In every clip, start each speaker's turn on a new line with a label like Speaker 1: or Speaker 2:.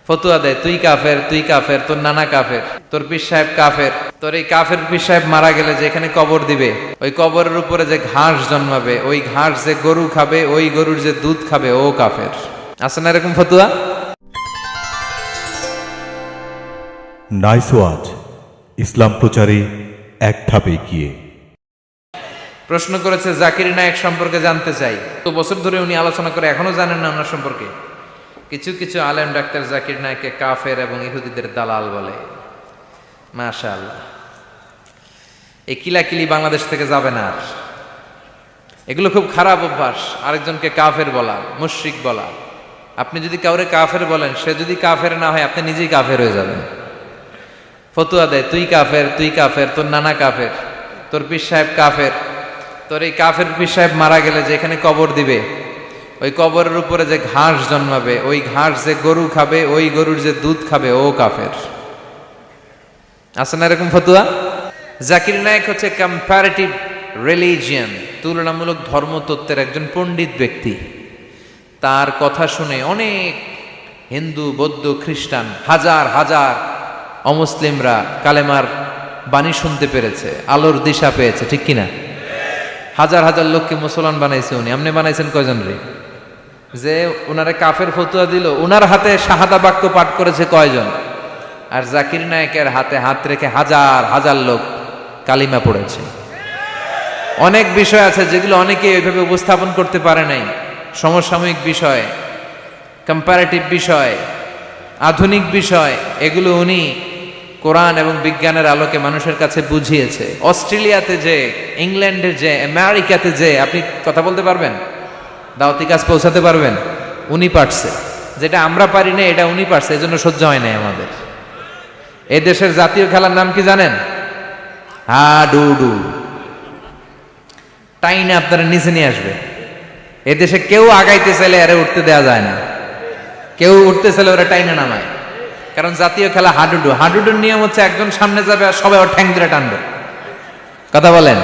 Speaker 1: ফতুয়া দেয়, তুই কাফের, তুই কাফের, তোর নানা কাফের, তোর পীর সাহেব কাফের, তোর এই কাফের পীর সাহেব মারা গেলে যে এখানে কবর দিবে, ওই কবরের উপরে যে ঘাস জন্মাবে, ওই ঘাস যে গরু খাবে, ওই গরুর যে দুধ খাবে, ও কাফের। আছে না এরকম ফতুয়া?
Speaker 2: নাইস ওয়াচ, ইসলাম প্রচারে এক ধাপ এগিয়ে।
Speaker 1: প্রশ্ন করেছে জাকির নায়েক সম্পর্কে জানতে চাই। তো বছর ধরে উনি আলোচনা করে এখনো জানেন না ওনার সম্পর্কে। কিছু কিছু আলেম ডাক্তার জাকির নায়েককে কাফের এবং ইহুদিদের দালাল বলে। মাশাআল্লাহ, এই কিলাকিলি বাংলাদেশ থেকে যাবে না আর। এগুলো খুব খারাপ অভ্যাস, আরেকজনকে কাফের বলা, মুশরিক বলা। আপনি যদি কাউরে কাফের বলেন, সে যদি কাফের না হয়, আপনি নিজেই কাফের হয়ে যাবেন। ফতুয়া দেয়, তুই কাফের, তুই কাফের, তোর নানা কাফের, তোর পীর সাহেব কাফের, তোর এই কাফের পীর সাহেব মারা গেলে যে এখানে কবর দিবে, ওই কবরের উপরে যে ঘাস জন্মাবে, ওই ঘাস যে গরু খাবে, ওই গরুর যে দুধ খাবে, ও কাফের। আছে না এরকম ফতুয়া? জাকির নায়েক হচ্ছে কম্পারেটিভ রিলিজিয়ান, তুলনামূলক ধর্মতত্ত্বের একজন পণ্ডিত ব্যক্তি। তার কথা শুনে অনেক হিন্দু, বৌদ্ধ, খ্রিস্টান, হাজার হাজার অমুসলিমরা কালেমার বাণী শুনতে পেরেছে, আলোর দিশা পেয়েছে, ঠিক কিনা? হাজার হাজার লোককে মুসলমান বানাইছে উনি। আপনি বানাইছেন কয়জন রে? যে ওনারে কাফের ফতুয়া দিল, ওনার হাতে শাহাদা বাক্য পাঠ করেছে কয়জন? আর জাকির নায়েকের হাতে হাত রেখে হাজার হাজার লোক কালিমা পড়েছে। অনেক বিষয় আছে যেগুলো অনেকে ওইভাবে উপস্থাপন করতে পারে নাই। সমসাময়িক বিষয়, কম্পারেটিভ বিষয়, আধুনিক বিষয়, এগুলো উনি কোরআন এবং বিজ্ঞানের আলোকে মানুষের কাছে বুঝিয়েছে। অস্ট্রেলিয়াতে যে, ইংল্যান্ডে যে, আমেরিকাতে যে, আপনি কথা বলতে পারবেন, দাওয়াতি কাজ পৌঁছাতে পারবেন, উনি পারছে। যেটা আমরা পারি না, এটা উনি পারছে, এজন্য সহ্য হয় নাই আমাদের। এই দেশের জাতীয় খেলার নাম কি জানেন? হাডুডু। টাইনে আপনারা নিচে নিয়ে আসবে। এ দেশে কেউ আগাইতে চাইলে আরে উঠতে দেওয়া যায় না, কেউ উঠতে চাইলে ওরা টাইনে নামায়। কারণ জাতীয় খেলা হাডুডু। হাডুডুর নিয়ম হচ্ছে একজন সামনে যাবে আর সবাই ওর ঠ্যাং ধরে টানবে। কথা বলেন?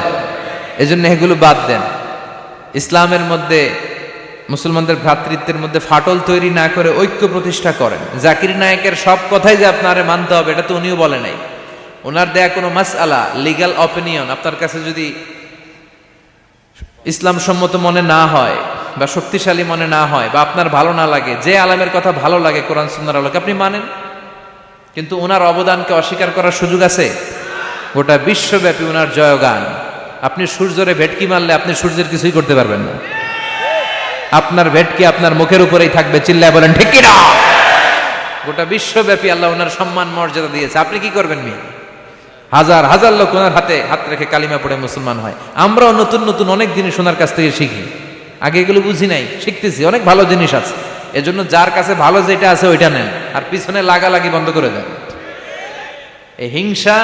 Speaker 1: এজন্য এগুলো বাদ দেন। ইসলামের মধ্যে, মুসলমানদের ভ্রাতৃত্বের মধ্যে ফাটল তৈরি না করে ঐক্য প্রতিষ্ঠা করেন। জাকির নায়েকের সব কথাই যে আপনারে মানতে হবে, এটা তো উনিও বলে নাই। ওনার দেয়া কোনো মাসআলা, লিগ্যাল অপিনিয়ন আপনার কাছে যদি ইসলাম সম্মত মনে না হয় বা শক্তিশালী মনে না হয় বা আপনার ভালো না লাগে, যে আলেমের কথা ভালো লাগে কোরআন সুন্নাহর আলোকে আপনি মানেন। কিন্তু ওনার অবদানকে অস্বীকার করার সুযোগ আছে? গোটা বিশ্বব্যাপী ওনার জয়গান। আপনি সূর্যরে ভেটকি মারলে আপনি সূর্যের কিছুই করতে পারবেন না। আপনার ভেটকি আপনার মুখের উপরেই থাকবে। চিল্লায় বলেন ঠিক কি না? গোটা বিশ্বব্যাপী আল্লাহ ওনার সম্মান মর্যাদা দিয়েছে। আপনি কি করবেন? হাজার হাজার লোক ওনার হাতে হাত রেখে কালিমা পড়ে মুসলমান হয়। আমরাও নতুন নতুন অনেক জিনিস ওনার কাছ থেকে শিখি। আগে এগুলো বুঝি নাই, শিখতেছি। অনেক ভালো জিনিস আছে। এজন্য যার কাছে ভালো যেটা আছে ওইটা নেন, আর পিছনে লাগালাগি বন্ধ করে দেন। এই হিংসা,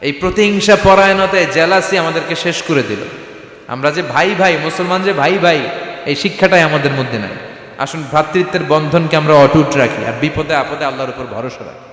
Speaker 1: এই প্রতিহিংসা পরায়ণতায় জেলাসি আমাদেরকে শেষ করে দিল। আমরা যে ভাই ভাই, মুসলমান যে ভাই ভাই, এই শিক্ষাটাই আমাদের মধ্যে নাই। আসুন ভ্রাতৃত্বের বন্ধনকে আমরা অটুট রাখি, আর বিপদে আপদে আল্লাহর উপর ভরসা রাখি।